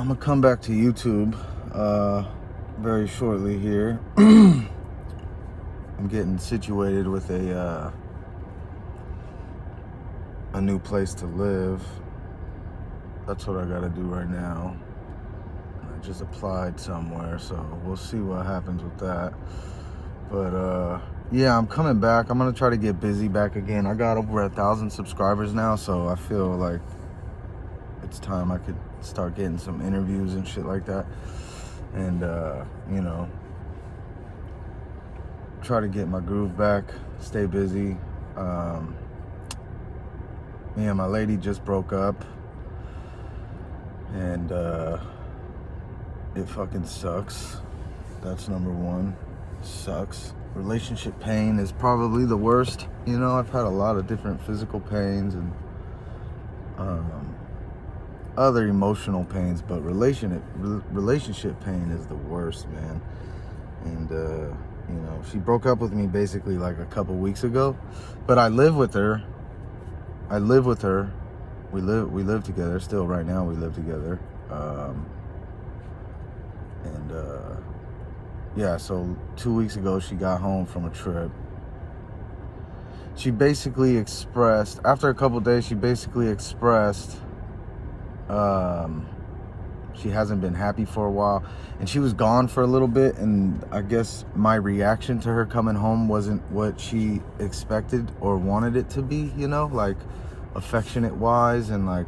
I'm gonna come back to YouTube very shortly here. I'm getting situated with a new place to live. That's what I gotta do right now. I just applied somewhere, so we'll see what happens with that. But yeah, I'm coming back. I'm gonna try to get busy back again. I got over 1,000 subscribers now, so I feel like it's time I could start getting some interviews and shit like that. And you know, try to get my groove back, stay busy. Me and my lady just broke up, and it fucking sucks. That's number one. Sucks. Relationship pain is probably the worst. You know, I've had a lot of different physical pains and other emotional pains, but relationship pain is the worst, man. And you know, she broke up with me basically like a couple weeks ago, but I live with her. We live together still. Right now we live together. Yeah, so 2 weeks ago she got home from a trip. She basically expressed, after a couple days, she hasn't been happy for a while, and she was gone for a little bit, and I guess my reaction to her coming home wasn't what she expected or wanted it to be, you know, like affectionate wise and like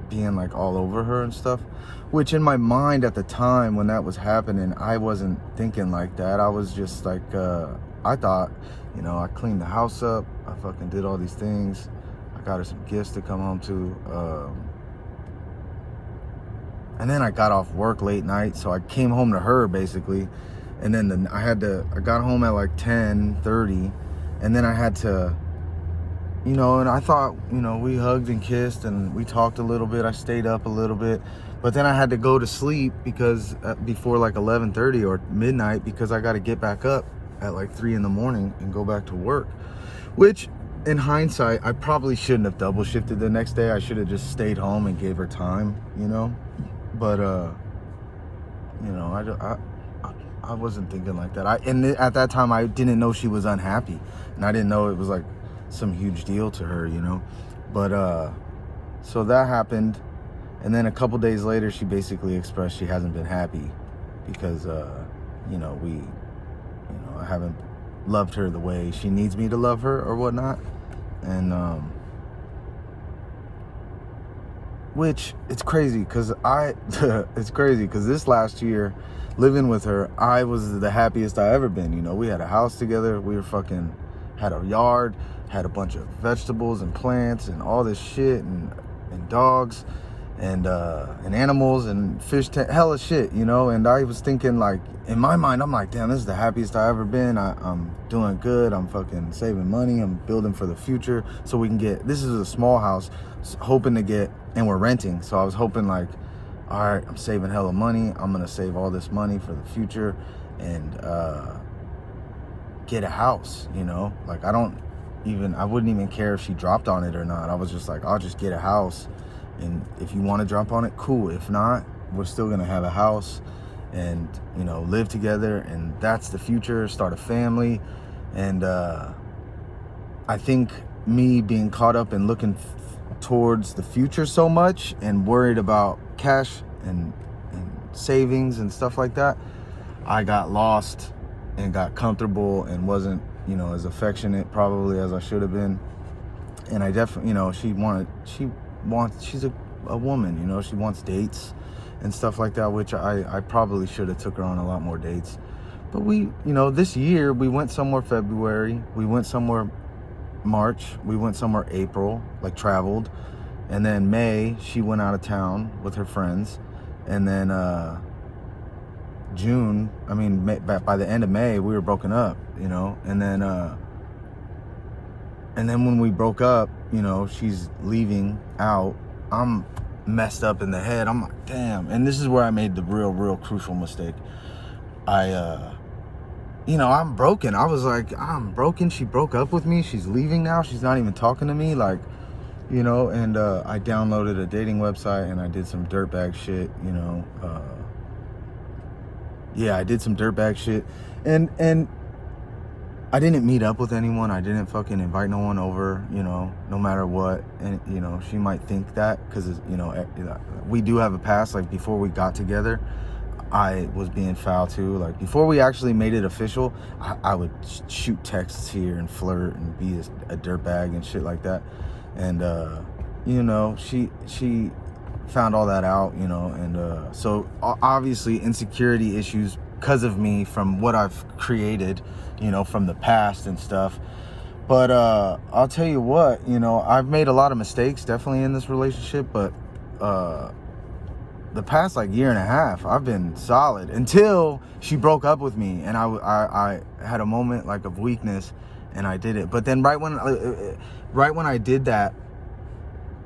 being like all over her and stuff, which in my mind at the time when that was happening, I wasn't thinking like that. I was just like, I thought, you know, I cleaned the house up, I fucking did all these things, I got her some gifts to come home to, and then I got off work late night, so I came home to her basically, and then I got home at like 10:30, and then I had to, you know, and I thought, you know, we hugged and kissed and we talked a little bit. I stayed up a little bit, but then I had to go to sleep because before like 11:30 or midnight, because I got to get back up at like 3 in the morning and go back to work, which in hindsight, I probably shouldn't have double shifted the next day. I should have just stayed home and gave her time, you know, but, you know, I wasn't thinking like that. And at that time I didn't know she was unhappy, and I didn't know it was like some huge deal to her, you know. But so that happened, and then a couple days later she basically expressed she hasn't been happy because you know, I haven't loved her the way she needs me to love her or whatnot. And which it's crazy because it's crazy because this last year living with her, I was the happiest I ever been. You know, we had a house together, we were fucking had a yard, had a bunch of vegetables and plants and all this shit, and dogs and animals and fish, hella shit, you know. And I was thinking, like, in my mind, I'm like, damn, this is the happiest I ever been. I'm doing good, I'm fucking saving money, I'm building for the future so we can get, this is a small house, hoping to get, and we're renting, so I was hoping like, all right, I'm saving hella money, I'm gonna save all this money for the future and get a house, you know. Like, I wouldn't even care if she dropped on it or not. I was just like, I'll just get a house, and if you want to drop on it, cool. If not, we're still gonna have a house and, you know, live together, and that's the future, start a family. And I think me being caught up in looking towards the future so much and worried about cash and savings and stuff like that, I got lost and got comfortable and wasn't, you know, as affectionate probably as I should have been. And I definitely, you know, she's a woman, you know, she wants dates and stuff like that, which I probably should have took her on a lot more dates. But we, you know, this year we went somewhere February, we went somewhere March, we went somewhere April, like traveled, and then May she went out of town with her friends, and then June, I mean, by the end of May we were broken up, you know. And then when we broke up, you know, she's leaving out, I'm messed up in the head, I'm like, damn. And this is where I made the real crucial mistake. You know, I'm broken. I was like, I'm broken. She broke up with me. She's leaving now. She's not even talking to me. Like, you know, and I downloaded a dating website and I did some dirtbag shit, you know. Yeah, I did some dirtbag shit, and I didn't meet up with anyone. I didn't fucking invite no one over, you know, no matter what. And, you know, she might think that because, you know, we do have a past. Like, before we got together, I was being foul too. Like, before we actually made it official, I would shoot texts here and flirt and be a dirtbag and shit like that. And, you know, she found all that out, you know, and so obviously insecurity issues because of me from what I've created, you know, from the past and stuff. But I'll tell you what, you know, I've made a lot of mistakes definitely in this relationship, but the past like year and a half I've been solid until she broke up with me, and I had a moment like of weakness and I did it. But then right when I did that,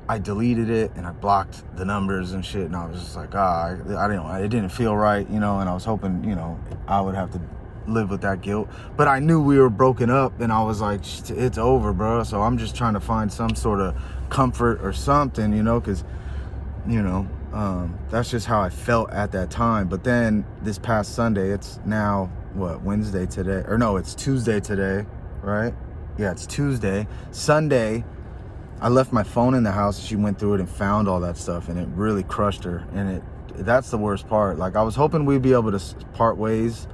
I deleted it and I blocked the numbers and shit, and I was just like, it didn't feel right, you know, and I was hoping, you know, I would have to live with that guilt. But I knew we were broken up, and I was like, it's over, bro. So I'm just trying to find some sort of comfort or something, you know, because, you know, that's just how I felt at that time. But then this past Sunday, it's now, Wednesday today? Or no, it's Tuesday today, right? Yeah, it's Tuesday. Sunday, I left my phone in the house. She went through it and found all that stuff, and it really crushed her. And that's the worst part. Like, I was hoping we'd be able to part ways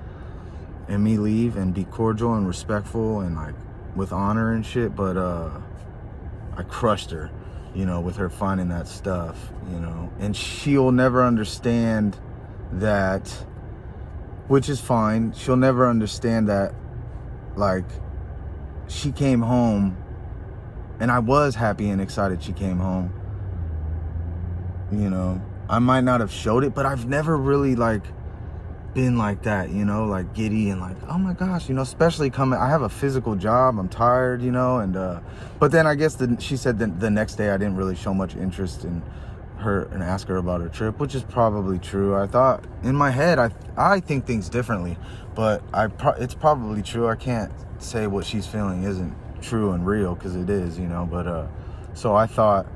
and me leave and be cordial and respectful and like with honor and shit, but I crushed her, you know, with her finding that stuff, you know. And she'll never understand that, which is fine. She'll never understand that, like, she came home and I was happy and excited she came home. You know, I might not have showed it, but I've never really like been like that, you know, like giddy and like, oh my gosh, you know, especially I have a physical job, I'm tired, you know, and but then I guess she said that the next day I didn't really show much interest in her and ask her about her trip, which is probably true. I thought in my head, I think things differently, but it's probably true. I can't say what she's feeling isn't true and real, because it is, you know. But so I thought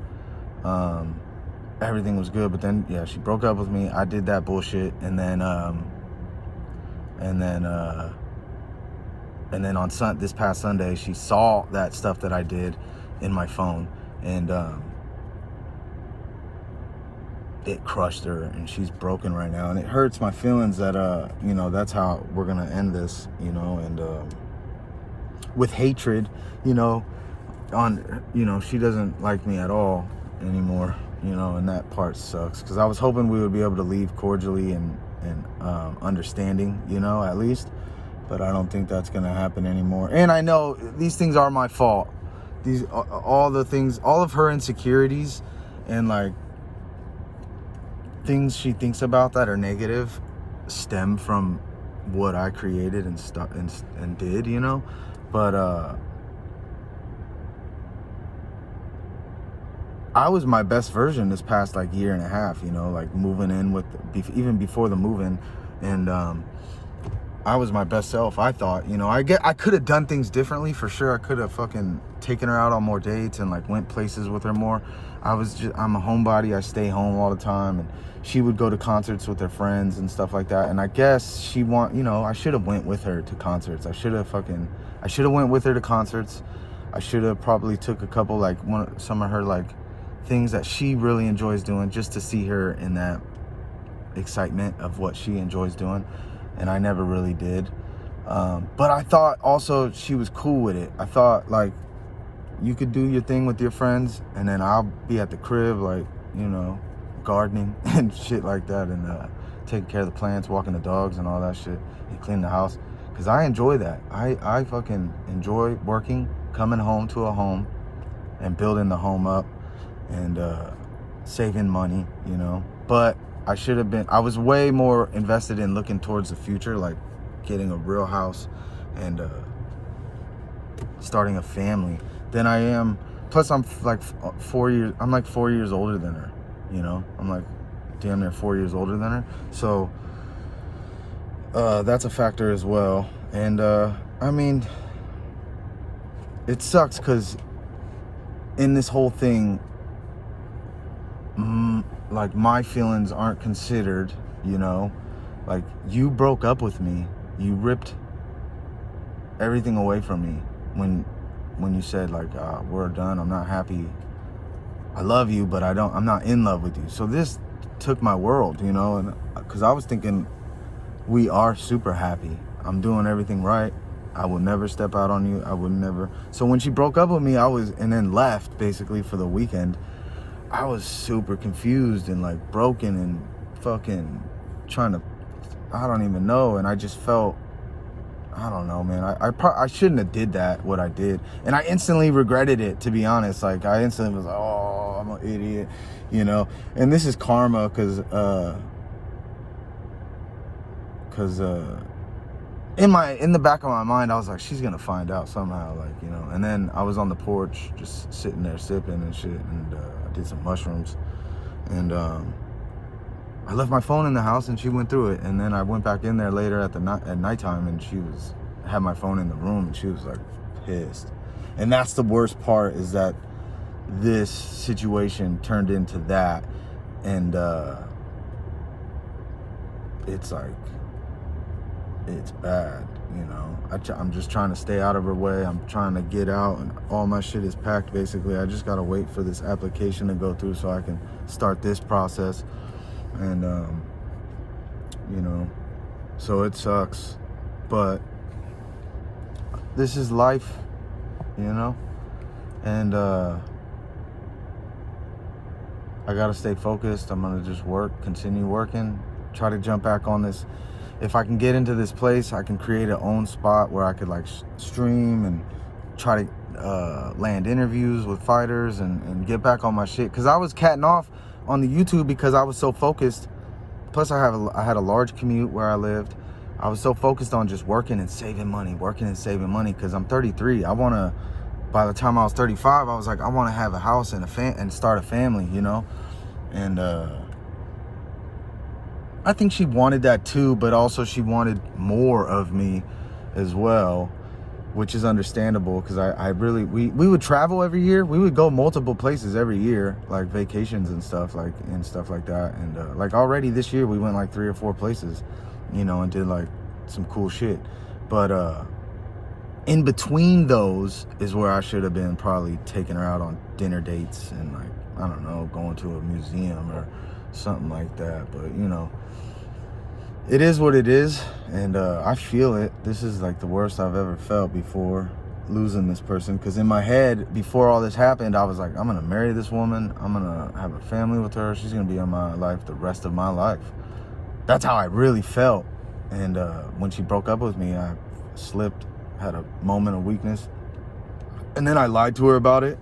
everything was good, but then yeah, she broke up with me. I did that bullshit, and then on this past Sunday, she saw that stuff that I did in my phone, and it crushed her, and she's broken right now, and it hurts my feelings that you know, that's how we're gonna end this, you know. And with hatred, you know, you know, she doesn't like me at all anymore, you know, and that part sucks, because I was hoping we would be able to leave cordially and understanding, you know, at least. But I don't think that's gonna happen anymore. And I know these things are my fault. All of her insecurities and like things she thinks about that are negative stem from what I created and did, you know. But I was my best version this past like year and a half, you know, like moving in even before the move-in, and I was my best self, I thought, you know. I could have done things differently for sure. I could have fucking taken her out on more dates and like went places with her more. I'm a homebody. I stay home all the time, and she would go to concerts with her friends and stuff like that. And I guess you know, I should have went with her to concerts. I should have went with her to concerts. I should have probably took a couple, like some of her like things that she really enjoys doing, just to see her in that excitement of what she enjoys doing. And I never really did. But I thought also she was cool with it. I thought like, you could do your thing with your friends, and then I'll be at the crib, like, you know, gardening and shit like that, and taking care of the plants, walking the dogs and all that shit, and cleaning the house. Because I enjoy that. I fucking enjoy working, coming home to a home and building the home up and saving money, you know. But I was way more invested in looking towards the future, like getting a real house and starting a family, than I am. Plus I'm like 4 years older than her, you know. I'm like damn near 4 years older than her. So that's a factor as well. And I mean, it sucks because in this whole thing, like, my feelings aren't considered, you know? Like, you broke up with me. You ripped everything away from me when you said, like, we're done, I'm not happy, I love you, but I'm not in love with you. So this took my world, you know, and because I was thinking we are super happy. I'm doing everything right. I will never step out on you. I would never. So when she broke up with me, and then left basically for the weekend, I was super confused and like broken and fucking trying to, I don't even know. And I just felt, I don't know, man. I shouldn't have did that, what I did. And I instantly regretted it, to be honest. Like, I instantly was like, oh, I'm an idiot, you know? And this is karma, because in the back of my mind, I was like, she's gonna find out somehow, like, you know? And then I was on the porch, just sitting there sipping and shit, and I did some mushrooms. And I left my phone in the house, and she went through it. And then I went back in there later at nighttime, and she had my phone in the room, and she was like pissed. And that's the worst part, is that this situation turned into that. And it's like, it's bad, you know? I'm just trying to stay out of her way. I'm trying to get out, and all my shit is packed, basically. I just gotta wait for this application to go through so I can start this process. And you know, so it sucks, but this is life, you know? And I gotta stay focused. I'm gonna just continue working, try to jump back on this. If I can get into this place, I can create an own spot where I could like stream and try to land interviews with fighters and get back on my shit. Cause I was catting off on the YouTube because I was so focused. Plus I had a large commute where I lived. I was so focused on just working and saving money, because I'm 33. By the time I was 35, I was like, I want to have a house and start a family, you know? And I think she wanted that too, but also she wanted more of me as well, which is understandable, because we would travel every year. We would go multiple places every year, like vacations and stuff like that. And like already this year we went like 3 or 4 places, you know, and did like some cool shit. But in between those is where I should have been probably taking her out on dinner dates and, like, I don't know, going to a museum or something like that. But, you know, it is what it is, and I feel it. This is like the worst I've ever felt before losing this person, because in my head, before all this happened, I was like, I'm gonna marry this woman, I'm gonna have a family with her, she's gonna be in my life the rest of my life. That's how I really felt. And when she broke up with me, I slipped, had a moment of weakness, and then I lied to her about it.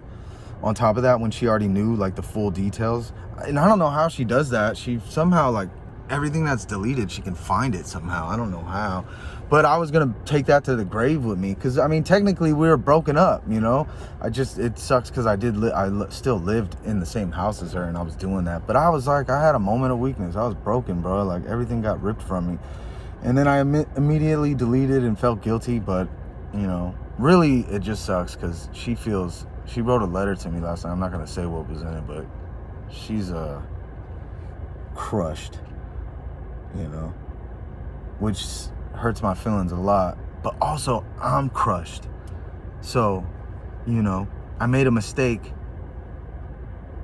On top of that, when she already knew like the full details, and I don't know how she does that. She somehow, like, everything that's deleted, she can find it somehow. I don't know how, but I was gonna take that to the grave with me, because I mean, technically we were broken up, you know? It sucks, because I still lived in the same house as her, and I was doing that. But I was like, I had a moment of weakness. I was broken, bro. Like, everything got ripped from me, and then I immediately deleted and felt guilty. But, you know, really it just sucks, because she wrote a letter to me last night. I'm not gonna say what was in it, but she's crushed, you know, which hurts my feelings a lot. But also, I'm crushed. So, you know, I made a mistake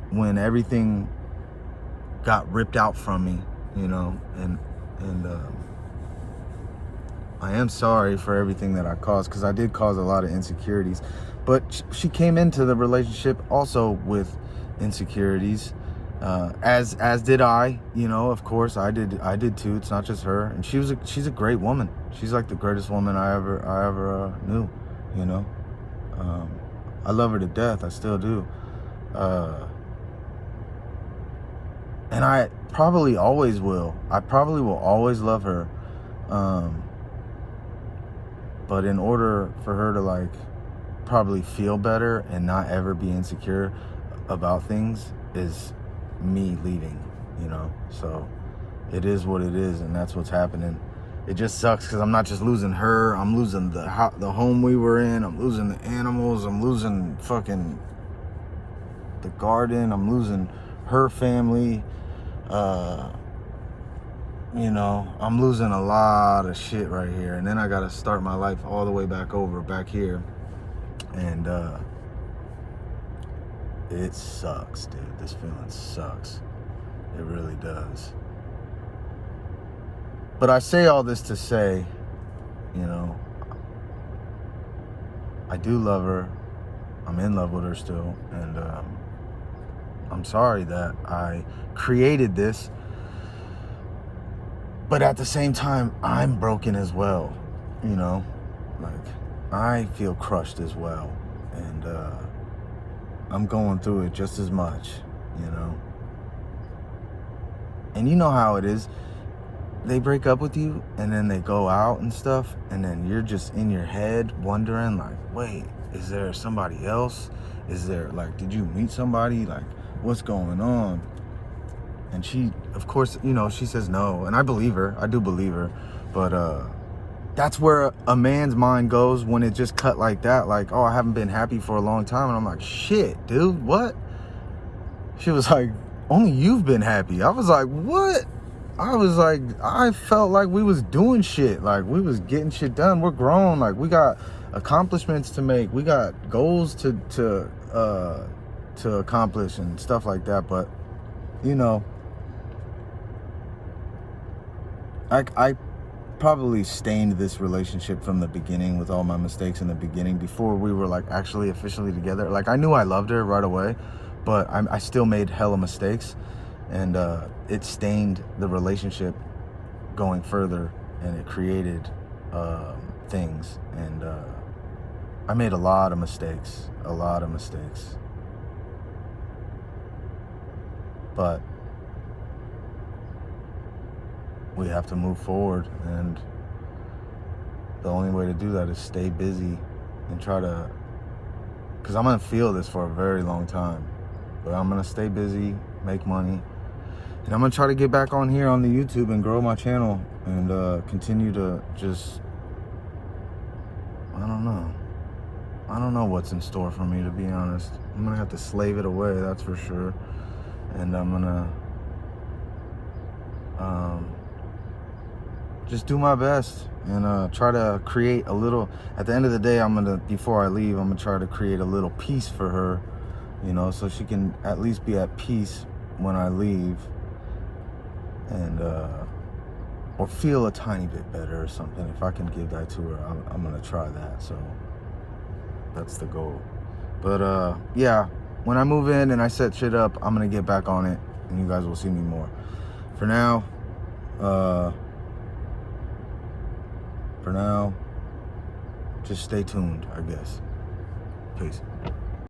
when everything got ripped out from me, you know, and I am sorry for everything that I caused, because I did cause a lot of insecurities. But she came into the relationship also with insecurities, as did I, you know. Of course I did too. It's not just her. And she's a great woman. She's like the greatest woman I ever knew, you know. I love her to death. I still do. And I probably always will. I probably will always love her. But in order for her to, like, probably feel better and not ever be insecure about things, is me leaving, you know. So it is what it is, and that's what's happening. It just sucks, because I'm not just losing her, I'm losing the home we were in, I'm losing the animals, I'm losing fucking the garden. I'm losing her family. You know, I'm losing a lot of shit right here. And then I got to start my life all the way back over, back here. And it sucks, dude. This feeling sucks. It really does. But I say all this to say, you know, I do love her. I'm in love with her still. And I'm sorry that I created this. But at the same time, I'm broken as well. You know, like, I feel crushed as well. And I'm going through it just as much, you know. And you know how it is. They break up with you and then they go out and stuff, and then you're just in your head wondering, like, wait, is there somebody else? Is there, like, did you meet somebody? Like, what's going on? And she, of course, you know, she says no, and I believe her. I do believe her. But that's where a man's mind goes when it just cut like that. Like, oh, I haven't been happy for a long time. And I'm like, shit, dude, what? She was like, only you've been happy. I was like, what? I was like, I felt like we was doing shit. Like, we was getting shit done. We're grown. Like, we got accomplishments to make. We got goals to accomplish and stuff like that. But, you know, I probably stained this relationship from the beginning with all my mistakes in the beginning before we were, like, actually officially together. Like, I knew I loved her right away, but I still made hella mistakes. And it stained the relationship going further, and it created things. And I made a lot of mistakes. But we have to move forward, and the only way to do that is stay busy and try to, because I'm going to feel this for a very long time, but I'm going to stay busy, make money. And I'm going to try to get back on here on the YouTube and grow my channel and continue to just, I don't know what's in store for me, to be honest. I'm going to have to slave it away, that's for sure. And I'm going to just do my best and try to create a little, at the end of the day, before I leave, I'm going to try to create a little peace for her, you know, so she can at least be at peace when I leave. And or feel a tiny bit better or something. If I can give that to her, I'm gonna try that. So that's the goal. But yeah, when I move in and I set shit up, I'm gonna get back on it, and you guys will see me more. For now, just stay tuned, I guess. Peace.